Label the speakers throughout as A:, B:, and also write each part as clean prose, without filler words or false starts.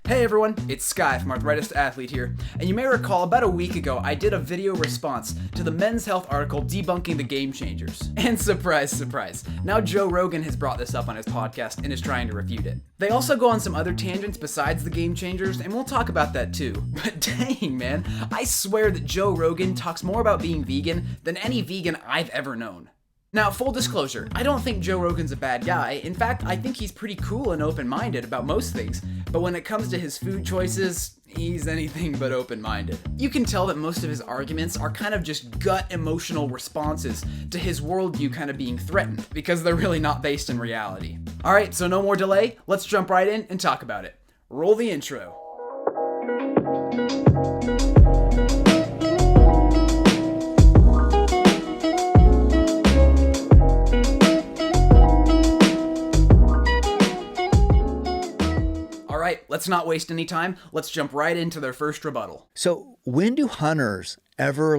A: Hey everyone, it's Sky from Arthritis to Athlete here, and you may recall about a week ago I did a video response to the Men's Health article debunking the game changers. And surprise, surprise, now Joe Rogan has brought this up on his podcast and is trying to refute it. They also go on some other tangents besides the game changers, and we'll talk about that too. But dang man, I swear that Joe Rogan talks more about being vegan than any vegan I've ever known. Now, full disclosure, I don't think Joe Rogan's a bad guy. In fact, I think he's pretty cool and open-minded about most things. But when it comes to his food choices, he's anything but open-minded. You can tell that most of his arguments are kind of just gut emotional responses to his worldview kind of being threatened, because they're really not based in reality. Alright, so no more delay, let's jump right in and talk about it. Roll the intro. Let's not waste any time. Let's jump right into their first rebuttal.
B: So when do hunters ever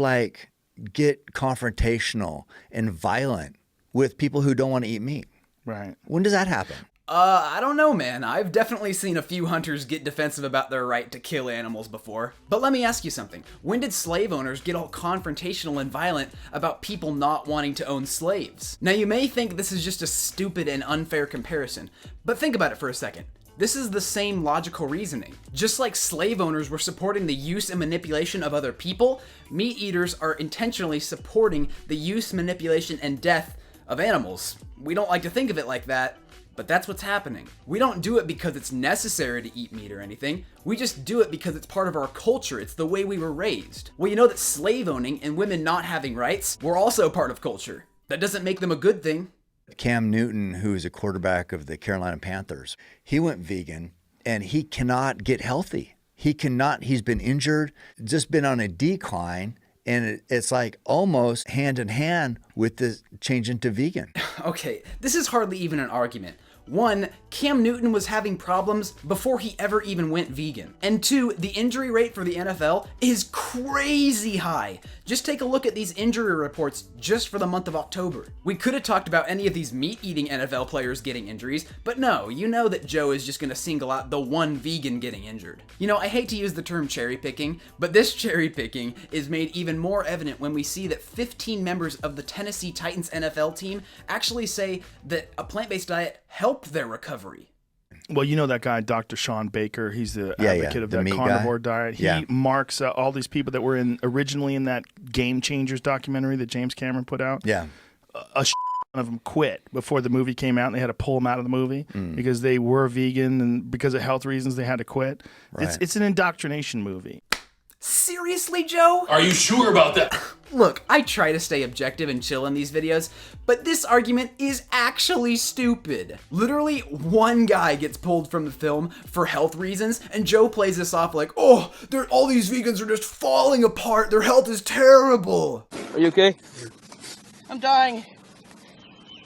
B: get confrontational and violent with people who don't want to eat meat?
C: Right.
B: When does that happen?
A: I don't know, man. I've definitely seen a few hunters get defensive about their right to kill animals before. But let me ask you something. When did slave owners get all confrontational and violent about people not wanting to own slaves? Now, you may think this is just a stupid and unfair comparison, but think about it for a second. This is the same logical reasoning. Just like slave owners were supporting the use and manipulation of other people, meat eaters are intentionally supporting the use, manipulation, and death of animals. We don't like to think of it like that, but that's what's happening. We don't do it because it's necessary to eat meat or anything. We just do it because it's part of our culture. It's the way we were raised. Well, you know that slave owning and women not having rights were also part of culture. That doesn't make them a good thing.
B: Cam Newton, who is a quarterback of the Carolina Panthers, he went vegan and he cannot get healthy. He's been injured, just been on a decline, and it's like almost hand in hand with the change into vegan.
A: Okay, this is hardly even an argument. One, Cam Newton was having problems before he ever even went vegan. And two, the injury rate for the NFL is crazy high. Just take a look at these injury reports just for the month of October. We could have talked about any of these meat-eating NFL players getting injuries, but no, you know that Joe is just gonna single out the one vegan getting injured. You know, I hate to use the term cherry picking, but this cherry picking is made even more evident when we see that 15 members of the Tennessee Titans NFL team actually say that a plant-based diet helped their recovery.
C: Well, you know that guy, Dr. Sean Baker. He's the advocate of that carnivore diet. He marks all these people that were originally in that Game Changers documentary that James Cameron put out.
B: Yeah.
C: A of them quit before the movie came out, and they had to pull them out of the movie because they were vegan, and because of health reasons, they had to quit. Right. It's an indoctrination movie.
A: Seriously, Joe?
D: Are you sure about that?
A: Look, I try to stay objective and chill in these videos, but this argument is actually stupid. Literally, one guy gets pulled from the film for health reasons, and Joe plays this off like, oh, all these vegans are just falling apart, their health is terrible.
E: Are you okay? I'm dying.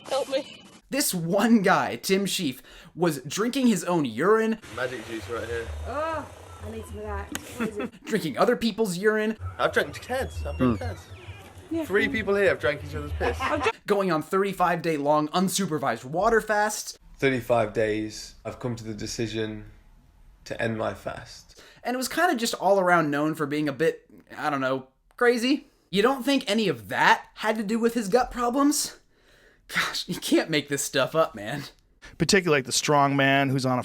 E: Help me.
A: This one guy, Tim Sheaf, was drinking his own urine.
D: Magic juice right here.
F: Oh, I need some of that. What is it?
A: Drinking other people's urine.
D: I've drank Ted's. Yeah. 3 people here have drank each other's piss.
A: Going on 35-day long unsupervised water fasts.
D: 35 days, I've come to the decision to end my fast.
A: And it was kind of just all around known for being a bit, I don't know, crazy. You don't think any of that had to do with his gut problems? Gosh, you can't make this stuff up, man.
C: Particularly like the Strongman who's on a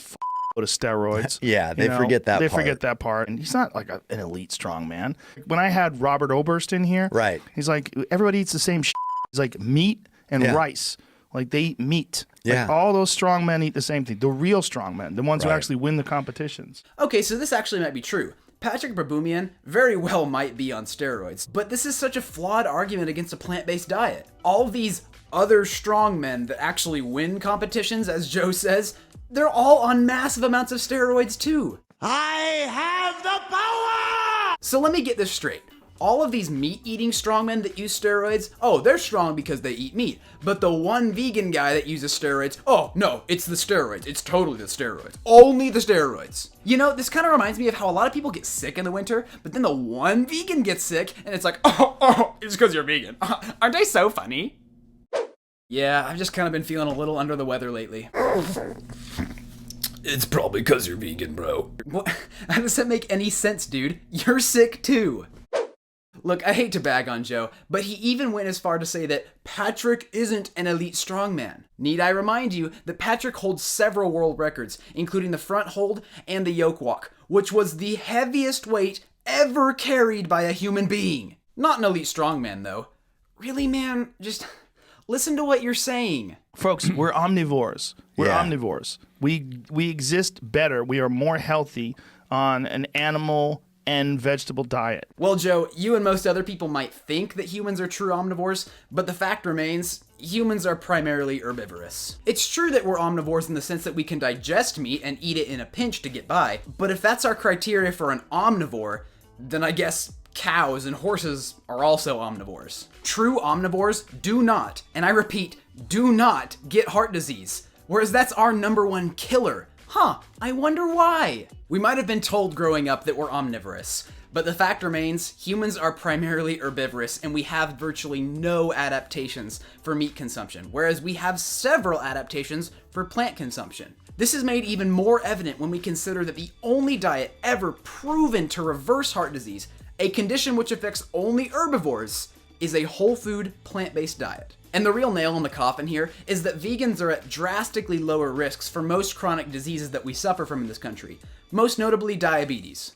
C: load of steroids.
B: Yeah, they forget that part.
C: They forget that part. And he's not like an elite strongman. When I had Robert Oberst in here,
B: right,
C: he's like, everybody eats the same shit. He's like meat and rice. Like they eat meat.
B: Yeah.
C: Like all those strongmen eat the same thing. The real strongmen, the ones who actually win the competitions.
A: Okay, so this actually might be true. Patrick Baboumian very well might be on steroids, but this is such a flawed argument against a plant-based diet. All these other strongmen that actually win competitions, as Joe says, they're all on massive amounts of steroids too.
G: I have the power!
A: So let me get this straight. All of these meat-eating strongmen that use steroids, oh, they're strong because they eat meat. But the one vegan guy that uses steroids, oh, no, it's the steroids. It's totally the steroids. Only the steroids. You know, this kind of reminds me of how a lot of people get sick in the winter, but then the one vegan gets sick, and it's like, oh, it's because you're vegan. Aren't I so funny? Yeah, I've just kind of been feeling a little under the weather lately. It's probably because you're vegan, bro. What? How does that make any sense, dude? You're sick too. Look, I hate to bag on Joe, but he even went as far to say that Patrick isn't an elite strongman. Need I remind you that Patrick holds several world records, including the front hold and the yoke walk, which was the heaviest weight ever carried by a human being. Not an elite strongman, though. Really, man? Just listen to what you're saying.
C: Folks, we're omnivores. We're omnivores. We exist better. We are more healthy on an animal and vegetable diet.
A: Well, Joe, you and most other people might think that humans are true omnivores, but the fact remains, humans are primarily herbivorous. It's true that we're omnivores in the sense that we can digest meat and eat it in a pinch to get by, but if that's our criteria for an omnivore, then I guess cows and horses are also omnivores. True omnivores do not, and I repeat, do not get heart disease, whereas that's our #1 killer. Huh, I wonder why. We might have been told growing up that we're omnivorous, but the fact remains, humans are primarily herbivorous and we have virtually no adaptations for meat consumption, whereas we have several adaptations for plant consumption. This is made even more evident when we consider that the only diet ever proven to reverse heart disease, a condition which affects only herbivores, is a whole food, plant-based diet. And the real nail in the coffin here is that vegans are at drastically lower risks for most chronic diseases that we suffer from in this country, most notably diabetes.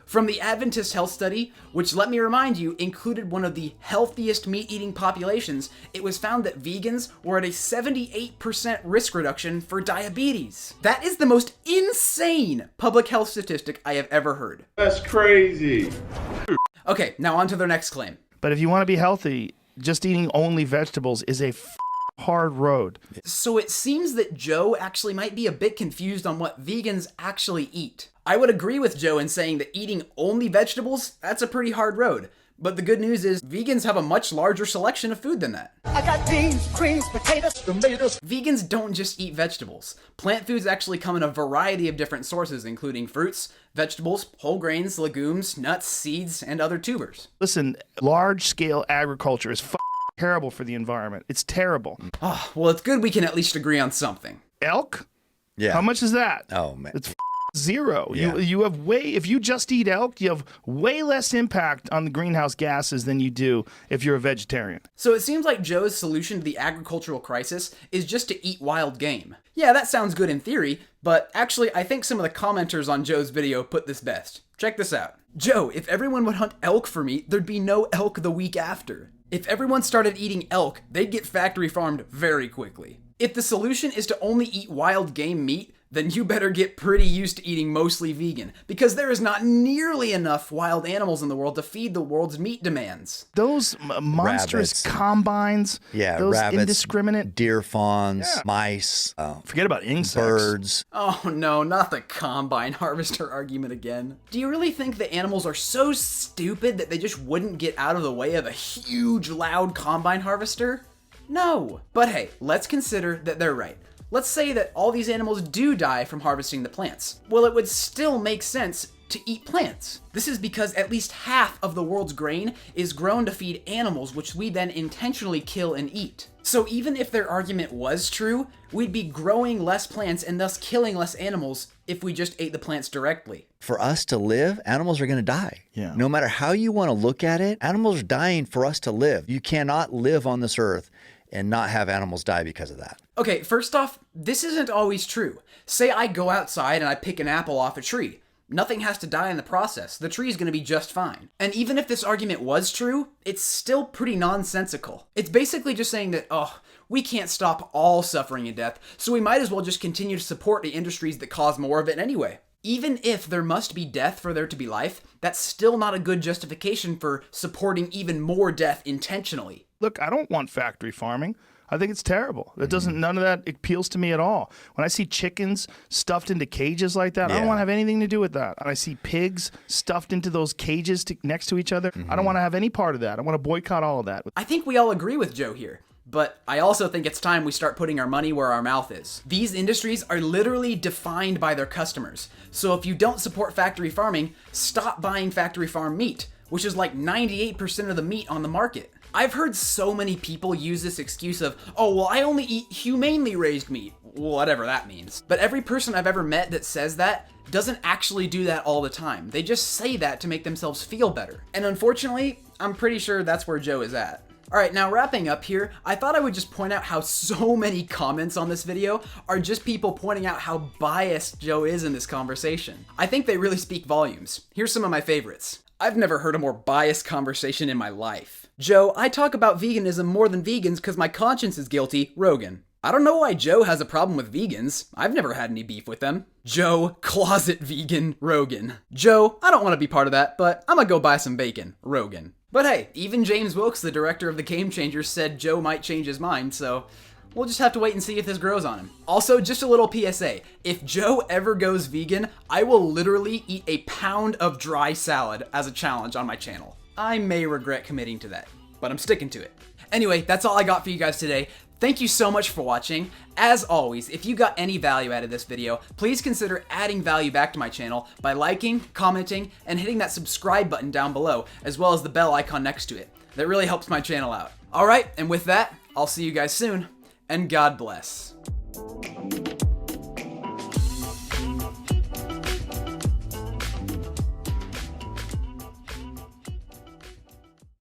A: From the Adventist Health Study, which, let me remind you, included one of the healthiest meat-eating populations, it was found that vegans were at a 78% risk reduction for diabetes. That is the most insane public health statistic I have ever heard.
G: That's crazy.
A: Okay, now on to their next claim.
C: But if you want to be healthy, just eating only vegetables is a hard road.
A: So it seems that Joe actually might be a bit confused on what vegans actually eat. I would agree with Joe in saying that eating only vegetables, that's a pretty hard road. But the good news is, vegans have a much larger selection of food than that.
G: I got beans, greens, potatoes, tomatoes.
A: Vegans don't just eat vegetables. Plant foods actually come in a variety of different sources, including fruits, vegetables, whole grains, legumes, nuts, seeds, and other tubers.
C: Listen, large-scale agriculture is terrible for the environment. It's terrible.
A: Oh, well, it's good we can at least agree on something.
C: Elk?
B: Yeah.
C: How much is that?
B: Oh, man.
C: It's zero.
B: Yeah.
C: You have if you just eat elk, you have way less impact on the greenhouse gases than you do if you're a vegetarian.
A: So it seems like Joe's solution to the agricultural crisis is just to eat wild game. Yeah, that sounds good in theory, but actually I think some of the commenters on Joe's video put this best. Check this out. Joe, if everyone would hunt elk for meat, there'd be no elk the week after. If everyone started eating elk, they'd get factory farmed very quickly. If the solution is to only eat wild game meat, then you better get pretty used to eating mostly vegan, because there is not nearly enough wild animals in the world to feed the world's meat demands.
C: Those monstrous
B: Rabbits.
C: combines, those
B: rabbits,
C: indiscriminate
B: deer fawns, mice,
C: forget about insects.
B: birds.
A: Oh no, not the combine harvester argument again. Do you really think that animals are so stupid that they just wouldn't get out of the way of a huge, loud combine harvester? No. But hey, let's consider that they're right. Let's say that all these animals do die from harvesting the plants. Well, it would still make sense to eat plants. This is because at least half of the world's grain is grown to feed animals, which we then intentionally kill and eat. So even if their argument was true, we'd be growing less plants and thus killing less animals if we just ate the plants directly.
B: For us to live, animals are going to die.
C: Yeah.
B: No matter how you want to look at it, animals are dying for us to live. You cannot live on this earth and not have animals die because of that.
A: Okay, first off, this isn't always true. Say I go outside and I pick an apple off a tree. Nothing has to die in the process. The tree's gonna be just fine. And even if this argument was true, it's still pretty nonsensical. It's basically just saying that, we can't stop all suffering and death, so we might as well just continue to support the industries that cause more of it anyway. Even if there must be death for there to be life, that's still not a good justification for supporting even more death intentionally.
C: Look, I don't want factory farming. I think it's terrible. None of that appeals to me at all. When I see chickens stuffed into cages like that, I don't want to have anything to do with that. And I see pigs stuffed into those cages next to each other. I don't want to have any part of that. I want to boycott all of that.
A: I think we all agree with Joe here. But I also think it's time we start putting our money where our mouth is. These industries are literally defined by their customers. So if you don't support factory farming, stop buying factory farm meat, which is like 98% of the meat on the market. I've heard so many people use this excuse of, I only eat humanely raised meat. whatever that means. But every person I've ever met that says that doesn't actually do that all the time. They just say that to make themselves feel better. And unfortunately, I'm pretty sure that's where Joe is at. Alright, now wrapping up here, I thought I would just point out how so many comments on this video are just people pointing out how biased Joe is in this conversation. I think they really speak volumes. Here's some of my favorites. I've never heard a more biased conversation in my life. Joe, I talk about veganism more than vegans because my conscience is guilty. Rogan. I don't know why Joe has a problem with vegans. I've never had any beef with them. Joe, closet vegan. Rogan. Joe, I don't want to be part of that, but I'm gonna go buy some bacon. Rogan. But hey, even James Wilkes, the director of The Game Changers, said Joe might change his mind, so we'll just have to wait and see if this grows on him. Also, just a little PSA. If Joe ever goes vegan, I will literally eat a pound of dry salad as a challenge on my channel. I may regret committing to that, but I'm sticking to it. Anyway, that's all I got for you guys today. Thank you so much for watching. As always, if you got any value out of this video, please consider adding value back to my channel by liking, commenting, and hitting that subscribe button down below, as well as the bell icon next to it. That really helps my channel out. Alright, and with that, I'll see you guys soon, and God bless.